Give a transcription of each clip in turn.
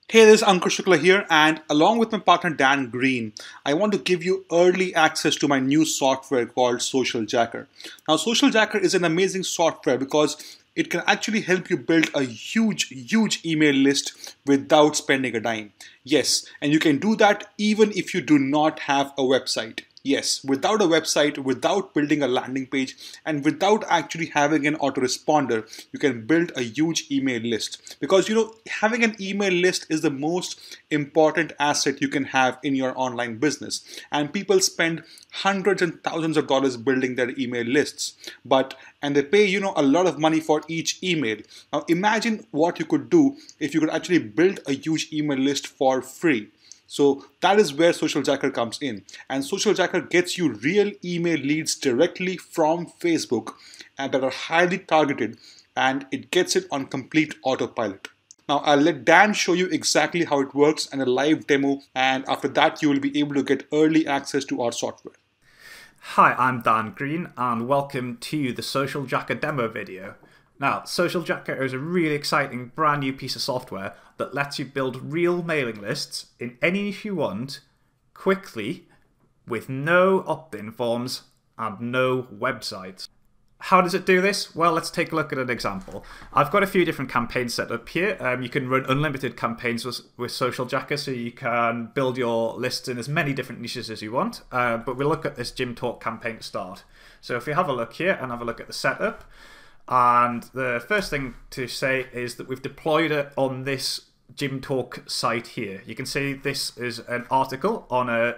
Hey, this is Ankur Shukla here, and along with my partner Dan Green, I want to give you early access to my new software called Social Jacker. Now, Social Jacker is an amazing software because it can actually help you build a huge email list without spending a dime. Yes, and you can do that even if you do not have a website. Yes, without a website, without building a landing page, and without actually having an autoresponder, you can build a huge email list. Because having an email list is the most important asset you can have in your online business. And people spend hundreds and thousands of dollars building their email lists. And they pay, a lot of money for each email. Now imagine what you could do if you could actually build a huge email list for free. So that is where Social Jacker comes in. And Social Jacker gets you real email leads directly from Facebook and that are highly targeted, and it gets it on complete autopilot. Now I'll let Dan show you exactly how it works and a live demo, and after that you will be able to get early access to our software. Hi, I'm Dan Green and welcome to the Social Jacker demo video. Now, Social Jacker is a really exciting brand new piece of software that lets you build real mailing lists in any niche you want, quickly, with no opt-in forms and no websites. How does it do this? Well, let's take a look at an example. I've got a few different campaigns set up here. You can run unlimited campaigns with Social Jacker, so you can build your lists in as many different niches as you want. But we'll look at this Gym Talk campaign to start. So if we have a look here and have a look at the setup, and the first thing to say is that we've deployed it on this Gym Talk site here. You can see this is an article on a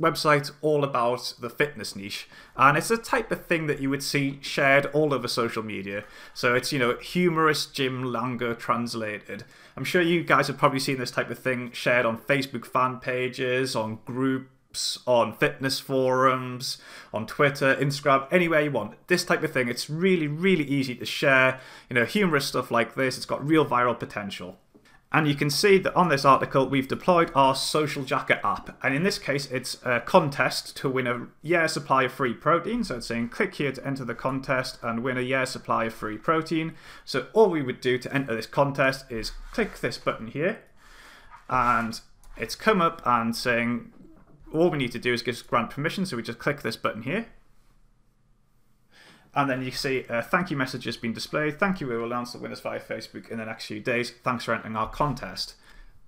website all about the fitness niche, and it's the type of thing that you would see shared all over social media. So it's, humorous gym lingo translated. I'm sure you guys have probably seen this type of thing shared on Facebook fan pages, on groups, on fitness forums, on Twitter, Instagram, anywhere you want. This type of thing, it's really easy to share. Humorous stuff like this, it's got real viral potential. And you can see that on this article, we've deployed our Social Jacker app. And in this case, it's a contest to win a year supply of free protein. So it's saying, click here to enter the contest and win a year supply of free protein. So all we would do to enter this contest is click this button here. And it's come up and saying, all we need to do is just grant permission. So we just click this button here. And then you see a thank you message has been displayed. Thank you, we will announce the winners via Facebook in the next few days. Thanks for entering our contest.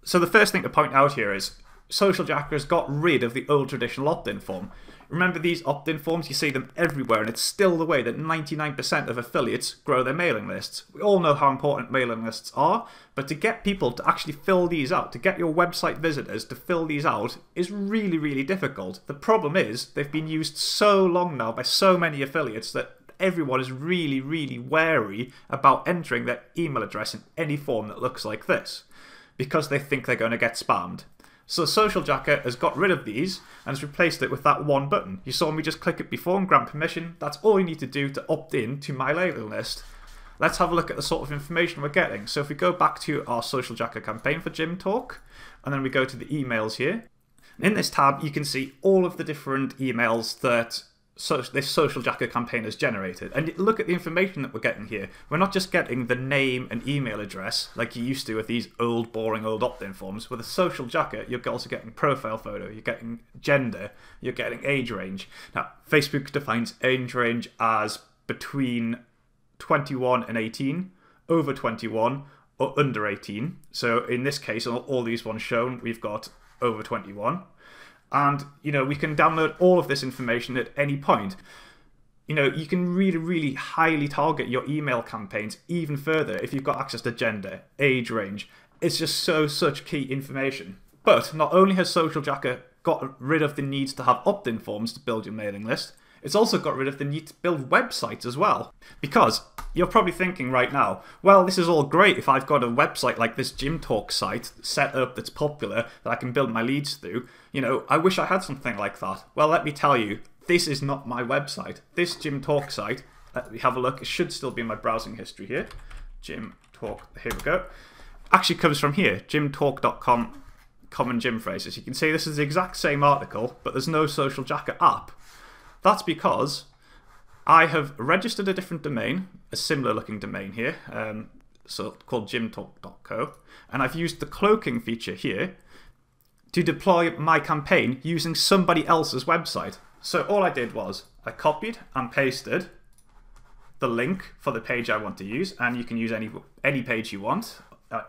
So the first thing to point out here is Social Jacker has got rid of the old traditional opt-in form. Remember these opt-in forms, you see them everywhere, and it's still the way that 99% of affiliates grow their mailing lists. We all know how important mailing lists are, but to get people to actually fill these out, to get your website visitors to fill these out, is really difficult. The problem is they've been used so long now by so many affiliates that everyone is really wary about entering their email address in any form that looks like this, because they think they're going to get spammed. So Social Jacker has got rid of these and has replaced it with that one button. You saw me just click it before and grant permission. That's all you need to do to opt in to my mailing list. Let's have a look at the sort of information we're getting. So if we go back to our Social Jacker campaign for Gym Talk, and then we go to the emails here, in this tab you can see all of the different emails that this Social Jacker campaign has generated. And look at the information that we're getting here. We're not just getting the name and email address like you used to with these boring old opt-in forms. With a Social Jacker, you're also getting profile photo, you're getting gender, you're getting age range. Now, Facebook defines age range as between 21 and 18, over 21, or under 18. So in this case, all these ones shown, we've got over 21. And, we can download all of this information at any point. You can really highly target your email campaigns even further if you've got access to gender, age range. It's just such key information. But not only has Social Jacker got rid of the need to have opt-in forms to build your mailing list, it's also got rid of the need to build websites as well. Because you're probably thinking right now, well, this is all great if I've got a website like this Gym Talk site set up that's popular that I can build my leads through. I wish I had something like that. Well, let me tell you, this is not my website. This Gym Talk site, let me have a look. It should still be in my browsing history here. Gym Talk, here we go. Actually comes from here, gymtalk.com, common gym phrases. You can see this is the exact same article, but there's no Social Jacker app. That's because I have registered a different domain, a similar looking domain here, so called gymtalk.co, and I've used the cloaking feature here to deploy my campaign using somebody else's website. So all I did was I copied and pasted the link for the page I want to use, and you can use any page you want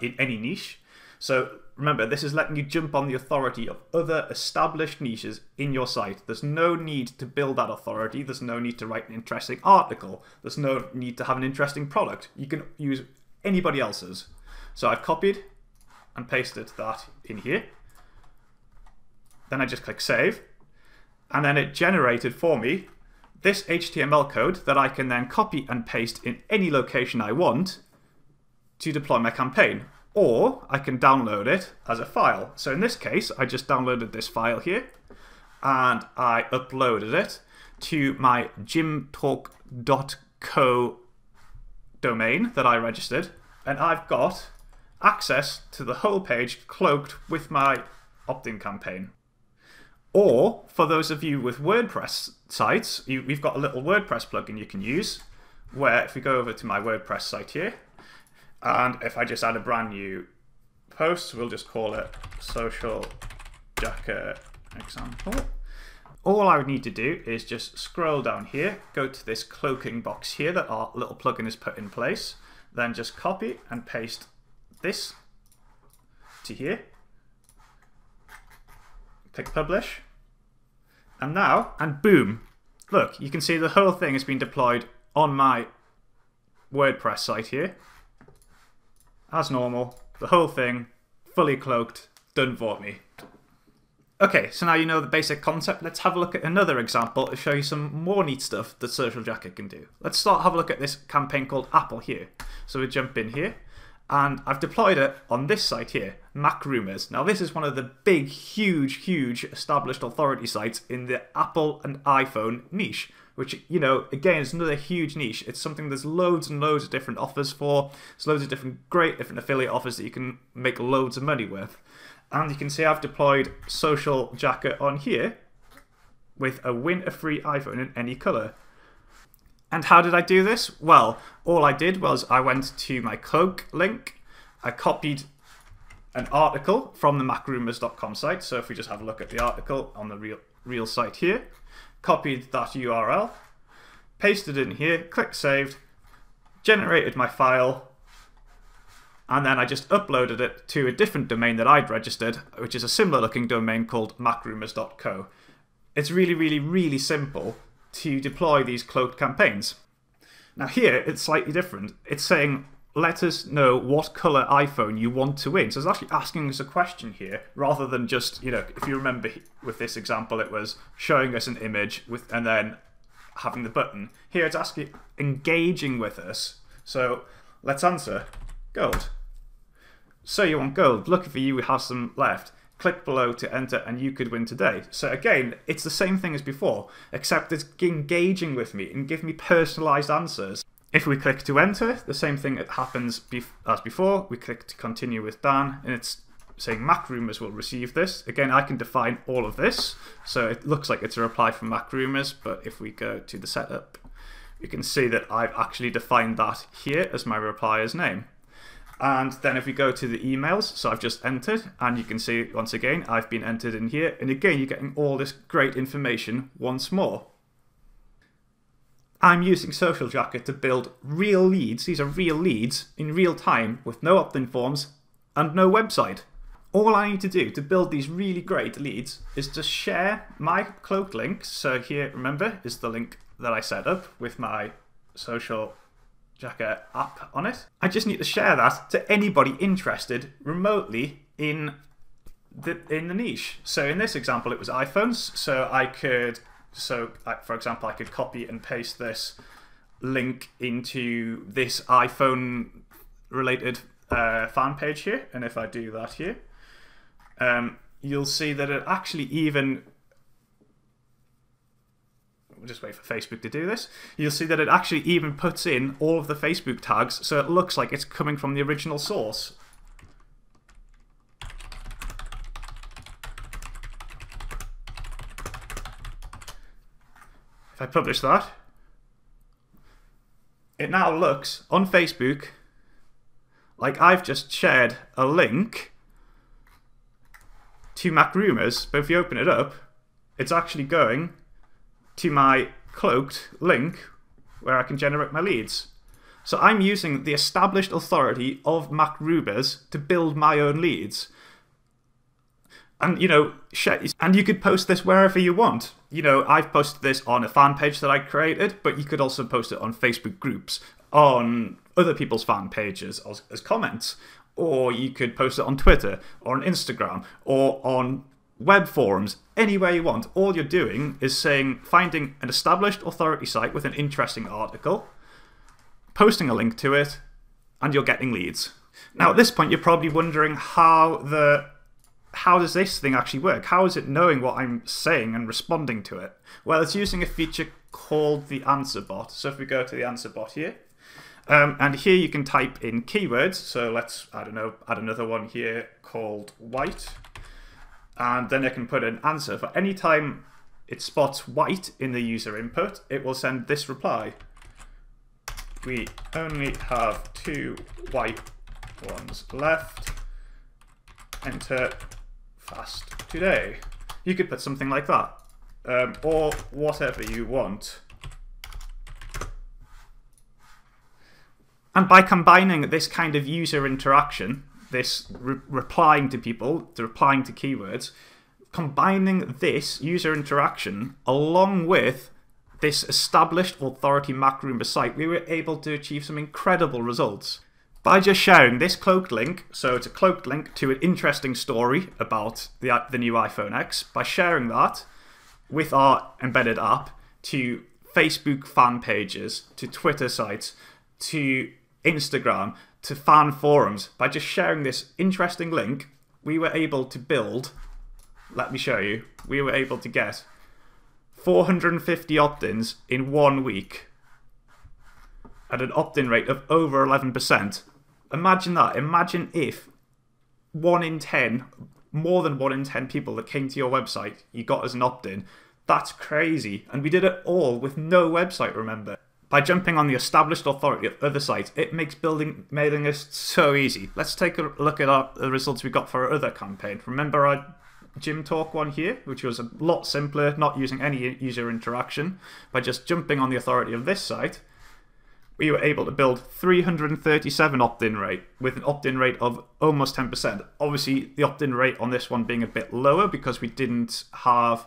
in any niche. So remember, this is letting you jump on the authority of other established niches in your site. There's no need to build that authority. There's no need to write an interesting article. There's no need to have an interesting product. You can use anybody else's. So I've copied and pasted that in here. Then I just click save. And then it generated for me this HTML code that I can then copy and paste in any location I want to deploy my campaign. Or I can download it as a file. So in this case, I just downloaded this file here and I uploaded it to my gymtalk.co domain that I registered. And I've got access to the whole page cloaked with my opt-in campaign. Or for those of you with WordPress sites, we've got a little WordPress plugin you can use where if we go over to my WordPress site here, and if I just add a brand new post, we'll just call it Social Jacker Example. All I would need to do is just scroll down here, go to this cloaking box here that our little plugin has put in place, then just copy and paste this to here. Click publish. And now, and boom, look, you can see the whole thing has been deployed on my WordPress site here. As normal, the whole thing, fully cloaked, done for me. Okay, so now you know the basic concept. Let's have a look at another example to show you some more neat have that Social Jacker can do. Let's have a look at this campaign called Apple here. So we jump in here, and I've deployed it on this site here, MacRumors. Now this is one of the big, huge established authority sites in the Apple and iPhone niche, which, you know, again, is another huge niche. It's something there's loads and loads of different offers for. There's loads of great different affiliate offers that you can make loads of money with. And you can see I've deployed Social Jacker on here with a win a free iPhone in any color. And how did I do this? Well, all I did was I went to my cloak link. I copied an article from the macrumors.com site. So if we just have a look at the article on the real site here, copied that URL, pasted it in here, click saved, generated my file, and then I just uploaded it to a different domain that I'd registered, which is a similar looking domain called macrumors.co. It's really simple to deploy these cloaked campaigns. Now here, it's slightly different. It's saying, let us know what color iPhone you want to win. So it's actually asking us a question here, rather than just, you know, if you remember with this example, it was showing us an image with and then having the button. Here it's asking, engaging with us. So let's answer gold. So you want gold. Lucky for you, we have some left. Click below to enter and you could win today. So again, it's the same thing as before, except it's engaging with me and give me personalized answers. If we click to enter, the same thing happens as before. We click to continue with Dan, and it's saying MacRumors will receive this. Again, I can define all of this, so it looks like it's a reply from MacRumors, but if we go to the setup, you can see that I've actually defined that here as my replier's name. And then if we go to the emails, so I've just entered, and you can see once again, I've been entered in here, and again, you're getting all this great information once more. I'm using Social Jacker to build real leads. These are real leads in real time with no opt-in forms and no website. All I need to do to build these really great leads is just share my cloaked links. So here, remember, is the link that I set up with my Social Jacker app on it. I just need to share that to anybody interested remotely in the niche. So in this example, it was iPhones. So for example, I could copy and paste this link into this iPhone related fan page here. And if I do that here, you'll see that it actually even, we'll just wait for Facebook to do this. You'll see that it actually even puts in all of the Facebook tags, so it looks like it's coming from the original source. If I publish that, it now looks on Facebook Like I've just shared a link to MacRumors, but if you open it up, it's actually going to my cloaked link where I can generate my leads. So I'm using the established authority of MacRumors to build my own leads. And, you know, and you could post this wherever you want. You know, I've posted this on a fan page that I created, but you could also post it on Facebook groups, on other people's fan pages as comments, or you could post it on Twitter or on Instagram or on web forums, anywhere you want. All you're doing is finding an established authority site with an interesting article, posting a link to it, and you're getting leads. Now, at this point, you're probably wondering how does this thing actually work? How is it knowing what I'm saying and responding to it? Well, it's using a feature called the answer bot. So if we go to the answer bot here, and here you can type in keywords. So let's, I don't know, add another one here called white. And then I can put an answer. For any time it spots white in the user input, it will send this reply. We only have 2 white ones left. Enter fast today. You could put something like that, or whatever you want. And by combining this kind of user interaction, this replying to people, replying to keywords, combining this user interaction along with this established authority MacRumors site, we were able to achieve some incredible results. By just sharing this cloaked link, so it's a cloaked link to an interesting story about the new iPhone X, by sharing that with our embedded app to Facebook fan pages, to Twitter sites, to Instagram, to fan forums, by just sharing this interesting link, we were able to build, let me show you, we were able to get 450 opt-ins in 1 week at an opt-in rate of over 11%. Imagine that. Imagine if 1 in 10, more than 1 in 10 people that came to your website, you got as an opt-in. That's crazy. And we did it all with no website, remember. By jumping on the established authority of other sites, it makes building mailing lists so easy. Let's take a look at the results we got for our other campaign. Remember our Gym Talk one here, which was a lot simpler, not using any user interaction. By just jumping on the authority of this site, we were able to build 337 opt-in rate with an opt-in rate of almost 10%. Obviously, the opt-in rate on this one being a bit lower because we didn't have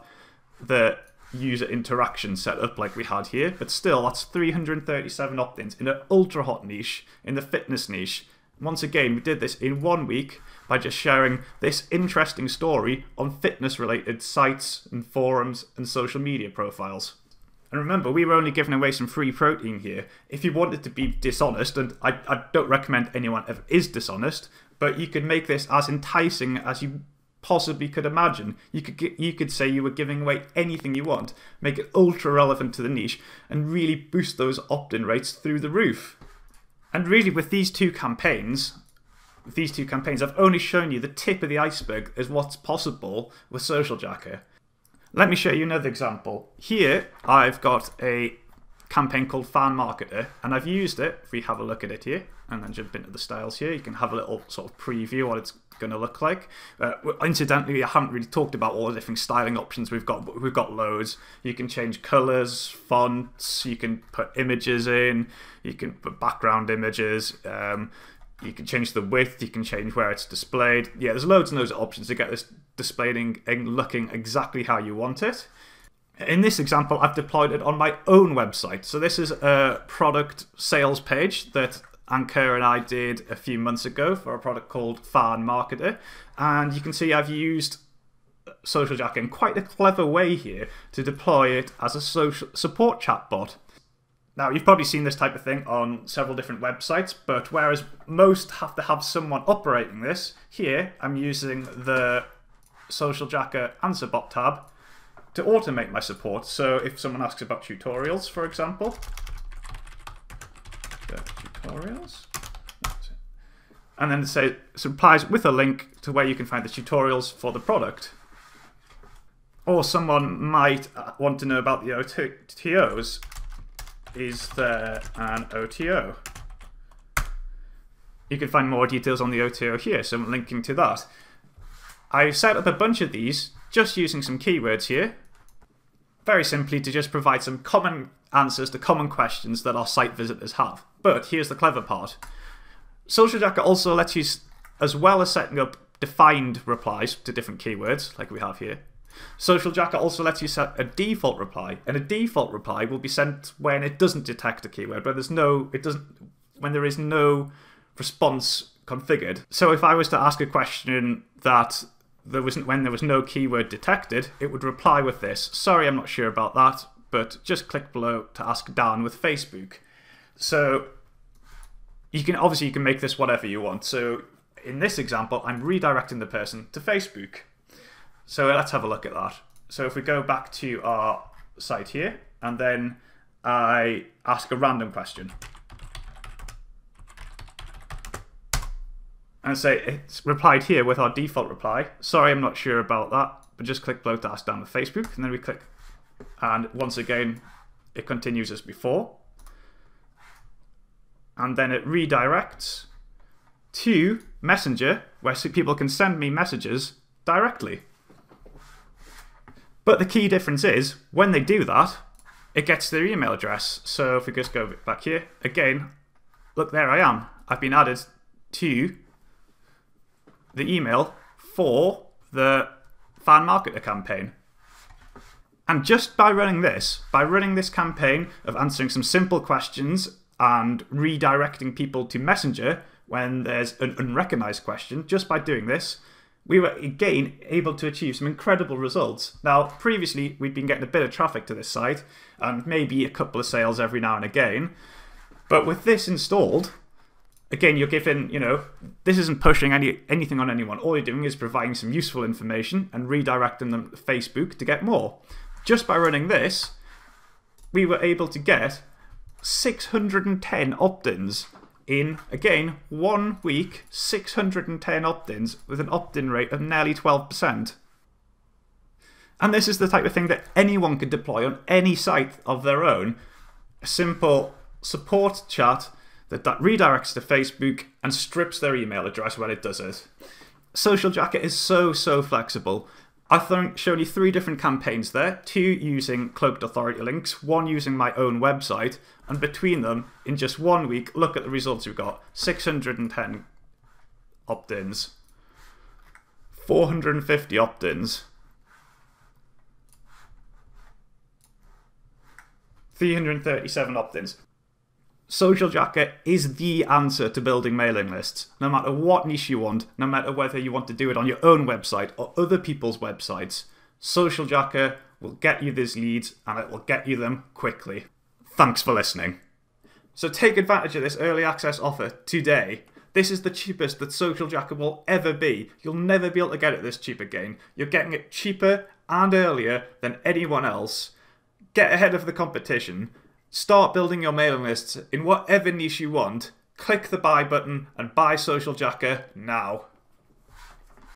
the user interaction set up like we had here, but still, that's 337 opt-ins in an ultra hot niche, in the fitness niche. Once again, we did this in 1 week by just sharing this interesting story on fitness-related sites and forums and social media profiles. And remember, we were only giving away some free protein here. If you wanted to be dishonest, and I don't recommend anyone ever is dishonest, but you could make this as enticing as you possibly could imagine. You could say you were giving away anything you want, make it ultra relevant to the niche, and really boost those opt-in rates through the roof. And really, with these two campaigns, I've only shown you the tip of the iceberg as what's possible with SocialJacker. Let me show you another example. Here, I've got a campaign called Fan Marketer, and I've used it. If we have a look at it here, and then jump into the styles here, you can have a little sort of preview what it's going to look like. Incidentally, I haven't really talked about all the different styling options we've got, but we've got loads. You can change colours, fonts, you can put images in, you can put background images, you can change the width, you can change where it's displayed. Yeah, there's loads and loads of options to get this displayed and looking exactly how you want it. In this example, I've deployed it on my own website. So this is a product sales page that Ankur and I did a few months ago for a product called Fan Marketer. And you can see I've used SocialJacker in quite a clever way here to deploy it as a social support chatbot. Now, you've probably seen this type of thing on several different websites, but whereas most have to have someone operating this, here I'm using the SocialJacker Answer Bot tab to automate my support. So if someone asks about tutorials, for example, tutorials, and then it supplies with a link to where you can find the tutorials for the product. Or someone might want to know about the OTOs. Is there an OTO? You can find more details on the OTO here, so I'm linking to that. I've set up a bunch of these just using some keywords here, very simply to just provide some common answers to common questions that our site visitors have. But here's the clever part. SocialJacker also lets you, as well as setting up defined replies to different keywords, like we have here, SocialJacker also lets you set a default reply, and a default reply will be sent when it doesn't detect a keyword, when there is no response configured. So if I was to ask a question that when there was no keyword detected, it would reply with this: sorry, I'm not sure about that, but just click below to ask Dan with Facebook. So you can make this whatever you want. So in this example, I'm redirecting the person to Facebook. So let's have a look at that. So if we go back to our site here, and then I ask a random question, and say it's replied here with our default reply: sorry, I'm not sure about that, but just click below to ask Dan with Facebook. And then we click, and once again it continues as before, and then it redirects to Messenger, where people can send me messages directly. But the key difference is, when they do that, it gets their email address. So if we just go back here, again, look, there I am. I've been added to the email for the fan marketer campaign. And just by running this campaign of answering some simple questions and redirecting people to Messenger when there's an unrecognized question, just by doing this, we were again able to achieve some incredible results. Now, previously, we'd been getting a bit of traffic to this site and maybe a couple of sales every now and again. But with this installed, again, you're given, this isn't pushing anything on anyone. All you're doing is providing some useful information and redirecting them to Facebook to get more. Just by running this, we were able to get 610 opt-ins in, again, 1 week, 610 opt-ins with an opt-in rate of nearly 12%. And this is the type of thing that anyone could deploy on any site of their own. A simple support chat that redirects to Facebook and strips their email address when it does it. SocialJacker is so flexible. I've shown you 3 different campaigns there, 2 using cloaked authority links, 1 using my own website, and between them, in just 1 week, look at the results we've got. 610 opt-ins, 450 opt-ins, 337 opt-ins. SocialJacker is the answer to building mailing lists. No matter what niche you want, no matter whether you want to do it on your own website or other people's websites, SocialJacker will get you these leads and it will get you them quickly. Thanks for listening. So take advantage of this early access offer today. This is the cheapest that SocialJacker will ever be. You'll never be able to get it this cheap again. You're getting it cheaper and earlier than anyone else. Get ahead of the competition. Start building your mailing lists in whatever niche you want. Click the buy button and buy SocialJacker now.